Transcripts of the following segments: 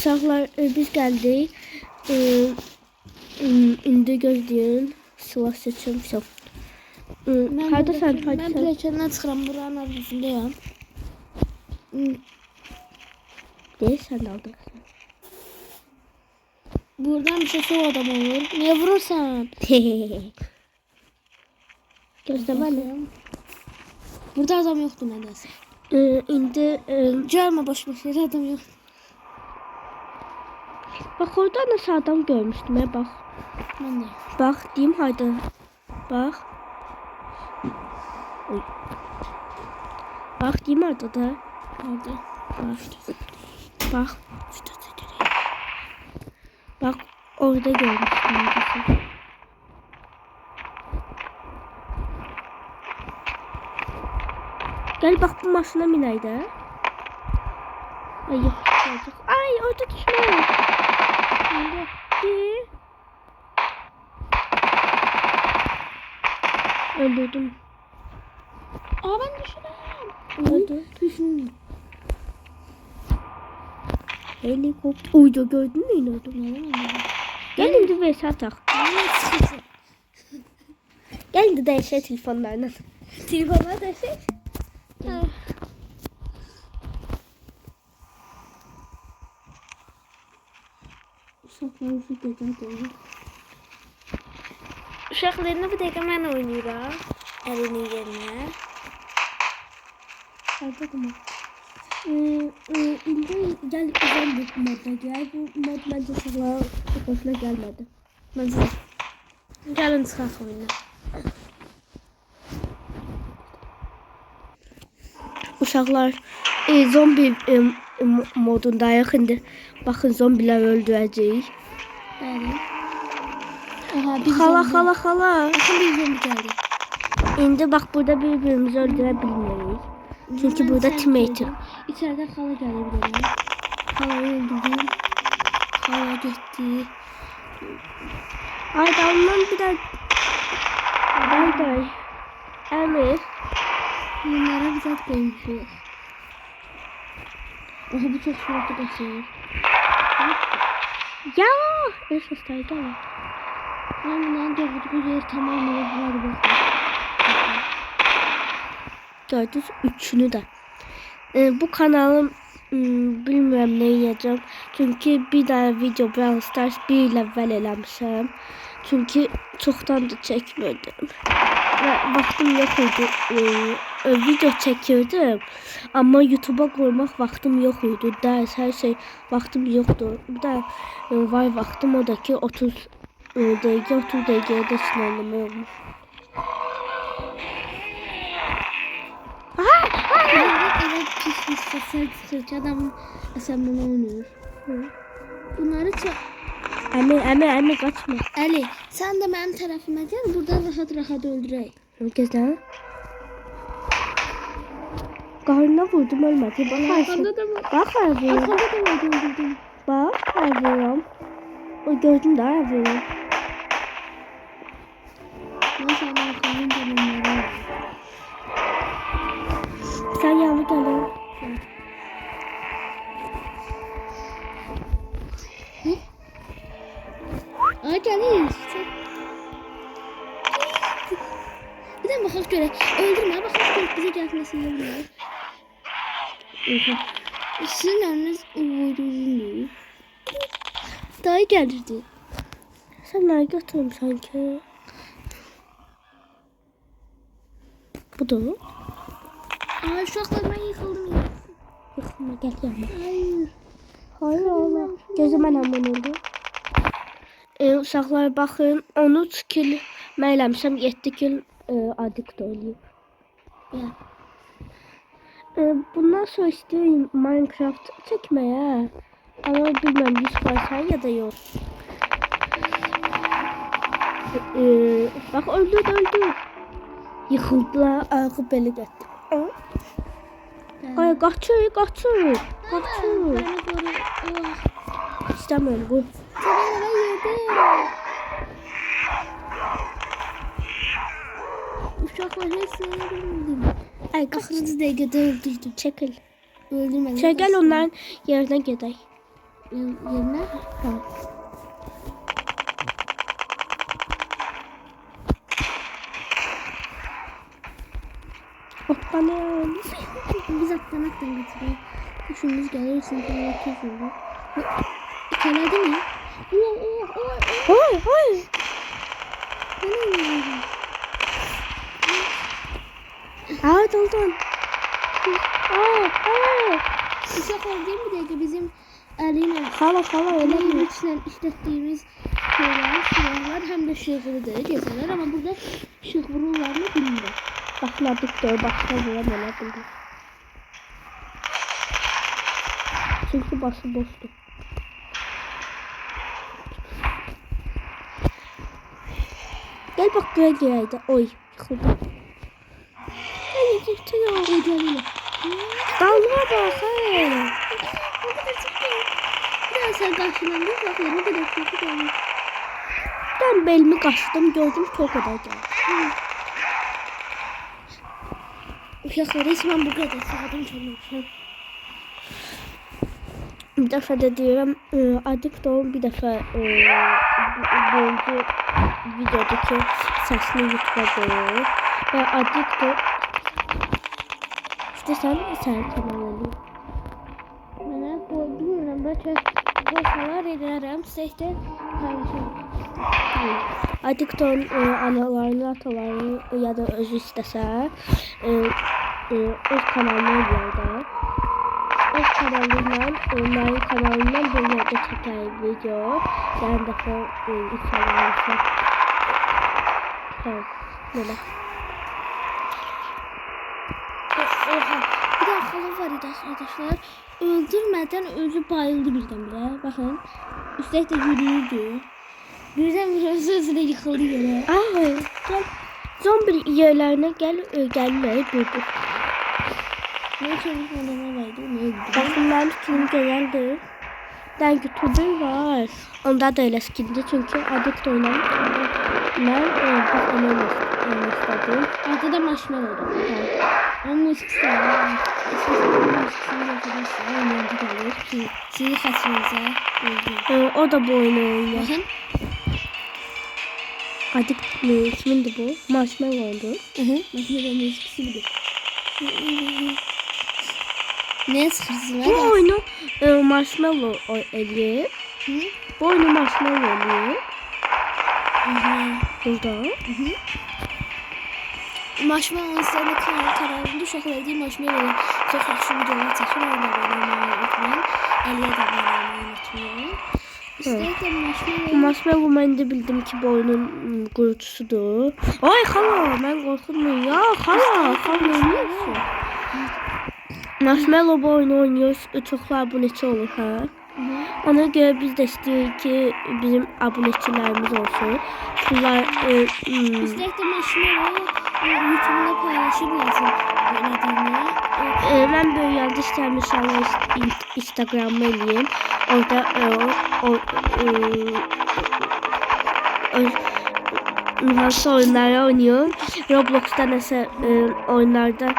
Uşaqlar biz geldik. İndi gözləyin. Silah seçmişəm. Hardasan? Ben pilləkəndən çıxıram, buranın arasındayım. Deyirsən aldın. Buradan bir şey soğuk adam olur. Niye vurursan? Gözləməni. Burada adam yoktu nedense. İndi Gelme boş yere adam yok. bax orada nəsə adam görmüşdüm. Bax. Ben de. Bax, deyim hayda. Bax. Oy. Bax, deyim harda da. Orada. Bax. Bax, orada görmüşdüm. Nəsə. Gel bak bu maşına minək də. Ay yox, olacaq. Ay orada düşmə. Öldürdüm. Aa ben düşürüm. Öldü. Düşün. Helikopter. Uydu gördün mü iniyordum? Gel indi ve satak. Gel indi değişe telefonlarla. Telefonlar da şey. Uşaqlarınızı gedədir. Uşaqlarını bir dəqiqə mən oynayıram. Əlinin yerinə. Hardadır mı? İndi gel uzan bu modda gel. Bu mod məncə uşaqlara xoşuna gəlmədi. Məncə. Gəlin çıxaq oyuna. Uşaqlar zombi modundayıq indi. Baxın zombilər öldürəcəyik. Bəli. Oha bir Xala zombi. xala xala. Baxın bir zombi gəldi. İndi bax burada bir-birimizi öldürə bilməyirik. Çünki burada teammate. İçeride xala gəlir bir dənə. Xalayı öldürdüm. Xala getdi. Ay dalından bir də. Day. Əmir. Bunlara bir zat qoymuşuq. Oha bu çox sürətli qaçır. Ya! Bir səslər gəlir. Ben bundan doğduğu yer tamamıyla var bakın. Gördünüz üçünü də. Bu kanalım bilmirəm nə yiyəcəm. Çünki bir dənə video Brawl Stars 1 il əvvəl eləmişəm. Çünki çoxdandır çəkmirdim. Və vaxtım yox idi. Video çəkirdim. Amma YouTube'a qoymaq vaxtım yox idi. Dərs, hər şey vaxtım yoxdur. Bir də var vaxtım o da ki 30 dəqiqəyə də sinirləmə olmuş. Evet pis sesler çıkıyor ki adam sen bunu oynuyor. Bunları çok... Əmi qaçma. Ali sen de benim tarafıma gel buradan rahat öldürək. Gözlə. Qarnına vurdum ölmədi. Arkanda da var. Bax vururam. Arkanda da var öldürdüm. Bax vururam. O gördün də vururam. Ben sana arkamdan canımları var. Sen yanına gəlin. Aa gəlir. Bir de baxaq görək. Öldürmə, baxaq görək bizə gəlməsini bilmir. Sizin önünüz uyduğunu. Dayı gəlirdi. Sən nəyə götürmüsən ki? Budur. Aa uşaqlar mən yıxıldım. Yıxılma gəl yanıma. Hayır. Hayır oğlum. Gözümə həmin oldu. Uşaqlar baxın 13 kill mən eləmişəm 7 kill addict oynayıb. Ya. Bundan sonra istəyirəm Minecraft çəkməyə. Amma bilməm 100% ya da yox. Bax öldü. Yıxıldılar, ayağı belə getdi. Ay qaçır. İstəmirəm bu. Uşaqlar hepsini öldürdüm. Ay Axırıncı dəqiqədə öldürdüm. çəkil. Öldürmədim. Çəkil onların yerinə gedək. yerine. Ha. Hoppanın. Biz attan götürüyoruz. Kuşumuz gelir çünkü yapıyoruz. İteledi mi? Hayır, hayır. Evet, oldun. Uşaq olduğum bir dəqiqə bizim əlinə Hala öyle mi? Eləyiriklə işlətdiyimiz şeyler, silahlar həm də şığırıdır, gəzələr. Amma burada şığ vururlar mı bilmirəm. Başladık da başka vuram öyle bildim. Çünkü başı boştu. Gel bak buraya gireydi. Oy yıkıldı. Ay yıkılıyor. Qocalı. Dalma bak hey. Bir daha sen qarşılandın, bax, ne qədər çok gəlmiş. Ben belimi kaşıdım gördüm ki o kadar geldi. Uşaqlar, heç mən bu qədər sadım çalmışam. Bir defa da diyorum adık doğum bir defa boyunca videodaki sesini YouTube'a koyuyor. Ve adık da işte sen kanalını. Mənə bilmirəm, bəlkə qoşalar edərəm, sizə isə paylaşırım. Adık da analarını, atalarını ya da özü istese öz kanalına yolda. Öz kanalından, onların kanalından bir yerde çeker video. Yani defa insanlarsa. Evet, böyle. Oha, bir də xala var idi arkadaşlar. Öldürmədən özü bayıldı birdən-birə. Baxın, üstəlik də yürüyürdü. Birdən-birə özü də yıxıldı yerə. Ay, gel. Zombi yerlerine gelmeyi durduk. Ne çalışmalarına vardı, ne oldu? Bakın ben film geldi. Ben YouTuber var. Onda da öyle skindi çünkü adık da oynamış. Ben bu istedim. Arkada marshmallow. Onun musikisi var. Musikisini arkadaşlar oynayandı gelir ki sizi kaçırınca öldü. O da bu oyunu oynuyor. Bakın. Adık kimindi bu? Marshmallow oldu. Marshmallow musikisi budur. Ne sıkırsın? Bu oyunu Marshmallow eliyor. Bu oyunu Marshmallow eliyor. Burada. Marshmallow'un sizlerle kanalında uşaqlar deyil Marshmallow çox yaxşı videolar çəkir, onları oynamayı unutmayın. Əliyə də oynamayı unutmayın. İstəyək də Marshmallow... Marshmallow ben de bildim ki bu oyunun kurucusudur. Ay hala ben korkutmayın ya hala oynuyorsun. Marshmallow bu oyunu oynuyoruz. Çoxlu abunəçi olur ha. Ona göre biz de istiyoruz ki bizim abunəçilərimiz olsun. Bunlar İstəyək də Marshmallow YouTube'da paylaşırlar oynadığını. ben böyle yanlış inşallah Instagram'ı eləyim. Orada nasıl oyunlar oynuyorum. Roblox'ta nasıl oyunlarda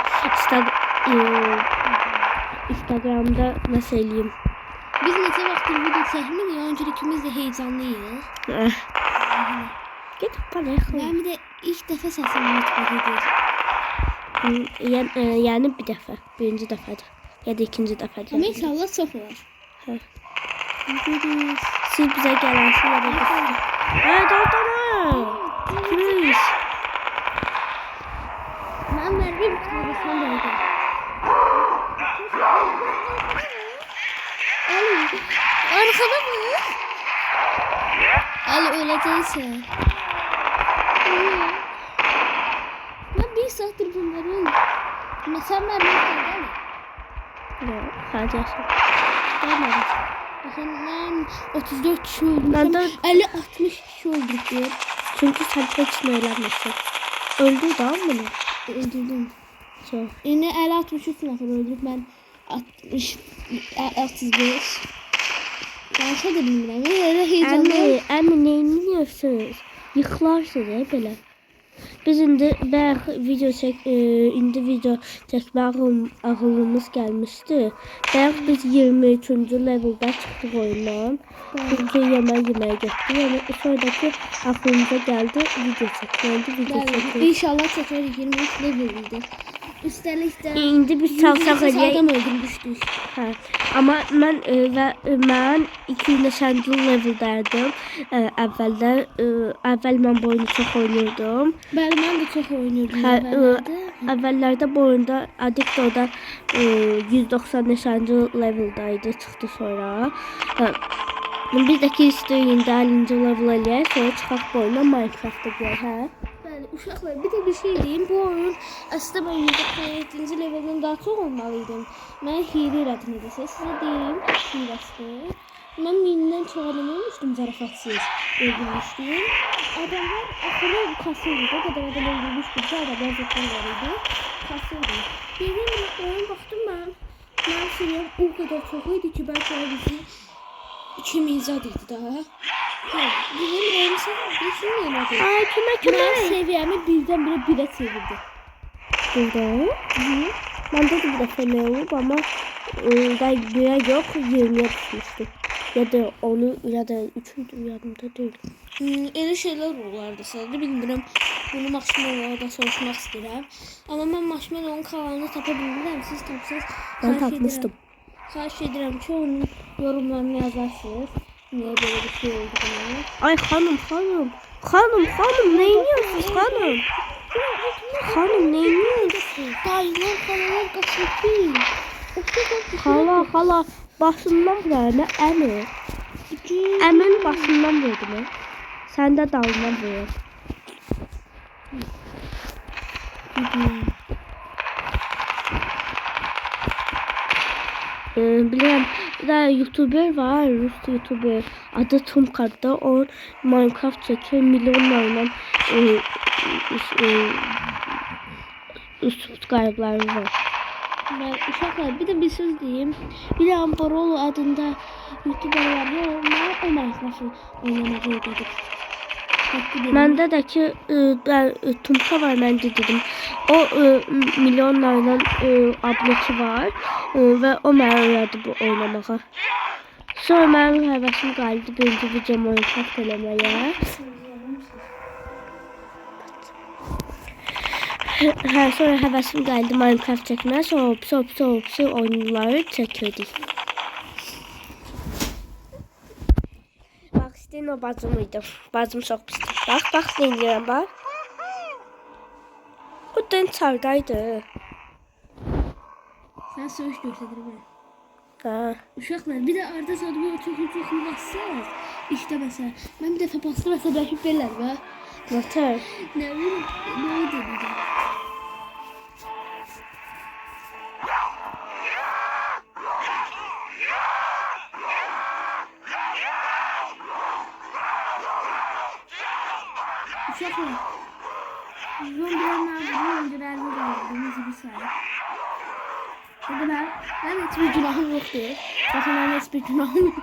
Instagram'da nasıl eləyim. Biz neçə vaxtdır video çəkmirik, öncə ikimiz də heyecanlıyıq. Git bana yakın. Mən bir də ilk dəfə səsimi YouTube'a gedir. Yani bir defa. Birinci defada. Ya da ikinci defada. Ama inşallah çox olar. Hə. Görürüz. Siz bize gelensin ya da biz. Evet orada. Chris. Mən Merve bir tane son oldu. Ali, arkada mı? Ali ölecekse. Ben bir saattir bunları öldüm. Sen Merve değil mi? Yok. Hadi yaşa. Gelmedi. Bakın ben 34 kişi öldüm. Ben de 50-60 kişi öldürdüm. çünkü sen tek öğrenmesin. Öldü daha mı? Öldürdüm. Çok. Yine 50-63 nefer öldürdüm. Ben 65. Yanlış da bilmirəm. Elə heyecanlı. Əmi neyini yiyorsunuz? Yıkılarsınız ya böyle. Biz indi indi video çəkmə ağlımız gəlmişdi. Bəyək biz 23-cü leveldə çıxdıq oyundan. Çünki yeməyə getdik. Yəni sonraki ağlımıza gəldi video çəkmək. İnşallah çəkərik 23 leveldə. Üstəlik də İndi biz çalsaq adam öldürmüşdük. Hə. Amma mən 2-3 leveldəydim. Əvvəl mən bu oyunu çox oynuyordum. Bəli, mən də çox oynuyordum. Əvvəllərdə bu oyunda Addicto'da 190-cı leveldaydı, çıxdı sonra. Biz də ki istəyirik 50-ci level eləyək, sonra çıxaq bu oyuna Minecraft'a gələk, hə? Bəli, uşaqlar, bir də bir şey deyim. Bu oyun əslində mən 197-ci leveldən daha çox olmalıydım. Mən hile elədim desə, sizə deyim, hiləsidir. Mən 1000-dən çox adam olmuşdum, zarafatsız öldürmüşdüm. Adamlar axırı kasırdı, o qədər adam öldürmüşdüm ki, adamlar zəfər var idi, kasırdı. Birdən oyun baxdım mən seviyəm o qədər çox idi ki, bəlkə o bizi 2000 zad idi daha. Hə, bizim rəyimsə bizim elədi. Ay, kömək. Mən seviyəmi birdən-birə 1-ə çevirdi. Birdən? Məndə də bir dəfə nə olub, amma birə yox, 20-yə düşmüşdü. Ya da onu, ya da 3-üydü, yadımda deyil. Elə şeylər olardı sadəcə, bilmirəm. Bunu Marshmallow da soruşmaq istəyirəm. Amma mən Marshmallow'un kanalını tapa bilmirəm, siz tapsınız. Mən tapmışdım. Xahiş edirəm ki, onun yorumlarını yazarsınız. Niyə belə bir şey olduğunu. Ay xanım, nə ediyorsunuz xanım? Xanım, nə ediyorsunuz? Dayılar, xalalar qaçırdı. Xala, başından vurur, nə əmi? Əmin başından vurdu mu? Sən də dalından vurur. Bilirəm, bir də YouTuber var, Rus YouTuber. Adı Tomkar'da. O Minecraft çəkir, milyonlarla subscribe'ları var. Ben uşaqlar, bir də bir söz deyim. Bir də Ambarolo adında YouTuber var ya, onlar o Minecraft'ı oynamağı öyrədib. Məndə də ki, Tumka var, mən də dedim. O milyonlarla abonəçi var və o mənə öyrədi bu oynamağa. Sonra mənim həvəsim qaldı birinci video Minecraft eləməyə. Sonra həvəsim qaldı Minecraft çəkməyə, sonra hopsi oyunları çəkirdik. Bax, istəyən o bacım idi. Bacım çox pisdir. Bax, deyirəm, bax. O da çardaydı. Sən söyüş göstədirəm. Hə. Uşaqlar, bir də Arda Sadıqova çox bassaq, işte məsələn, mən bir dəfə bastım, məsələn, bəlkə belər və Nətər? nə bilim, nə oldu? Uşaqlar, zombilərlə öldürəndə qaldığımız bir sayı. Hadi ben hiçbir günahım yoktu. Bakın ben hiçbir günahım yok.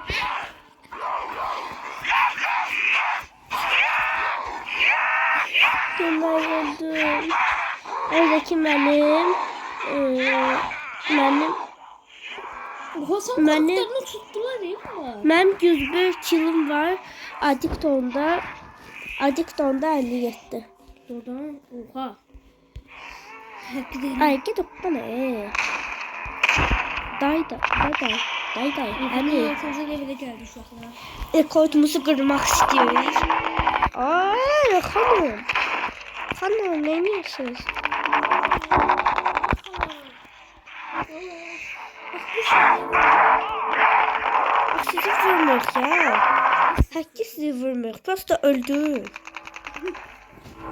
Göndərdim. Oradaki mənim Oha, sen kurtlarını tuttular değil mi? Mənim 101 kilim var. Addicton'da 57. Oradan oha. Hakkı değil. Ay git bana. Day. Hani fazla evde geldi uşaqlar. Rekortumuzu qırmaq istiyoruz. Ay xanım. Xanım, nə ediyorsunuz? Sizi vurmuyor ya. Hakki sizi vurmuyor. Prosta öldü.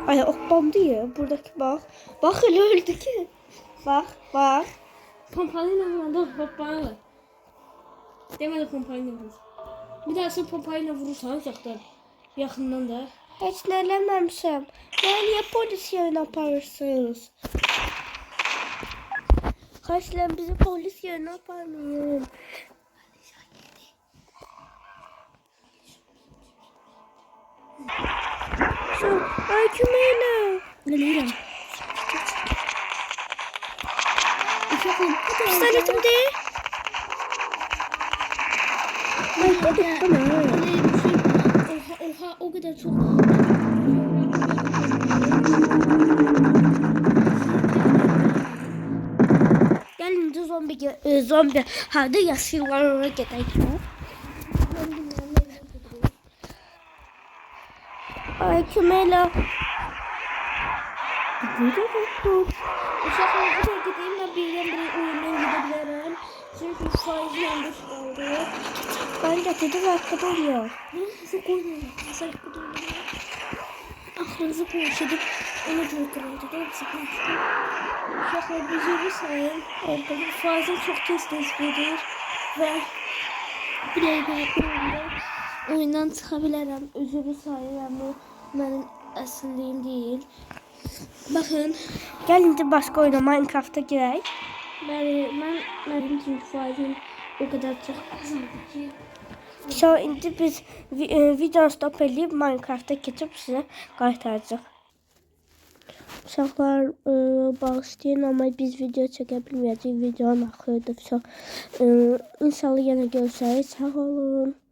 Ay okbandı ya. Buradaki bak. Bak öyle öldü ki. Bak. Pompalıyla vuranda hoppanı. Demedi pompalıyla vurur. Bir daha sen pompalıyla vurursan uzaktan. Yaxından da. Heç nə eləməmişəm. Niyə polis yerinə aparırsınız? Xahiş bizi polis yerinə aparmayın. Ay kömək elə. Gəlirəm. Uşaqlar, Pistoletim değil. Oha, o kadar çok. Gelin de zombi harda yaşıyorlar oraya gidelim. Ay Kümela. Uşaqlar, oraya gideyim, ben birdən-birə oyundan gidebilirim. Çünkü faizlə boş qaldı. Ben de dedim arkada oluyor. Nasıl koymuyorum? Nasıl koymuyorum? Aklınızı boş edip onu durduruldu. Doğrusu konuştum. Uşaqlar, üzülü sayın. Bu faizin çok tez verir. Ve bir dəqiqə oyundan çıxa bilərəm. Üzülü sayın. Bu mənim əsliyim deyil. Bakın. Gelin de başka oyuna Minecraft'a girək. Benim çünkü faizim o kadar çok azaldı ki. Şimdi biz videonu stop edip Minecraft'a geçip size qaytaracaq. Uşaqlar bağışlayın ama biz video çəkə bilməyəcəyik. Videonun axırıdır. İnşallah yenə görüşərik. Sağ olun.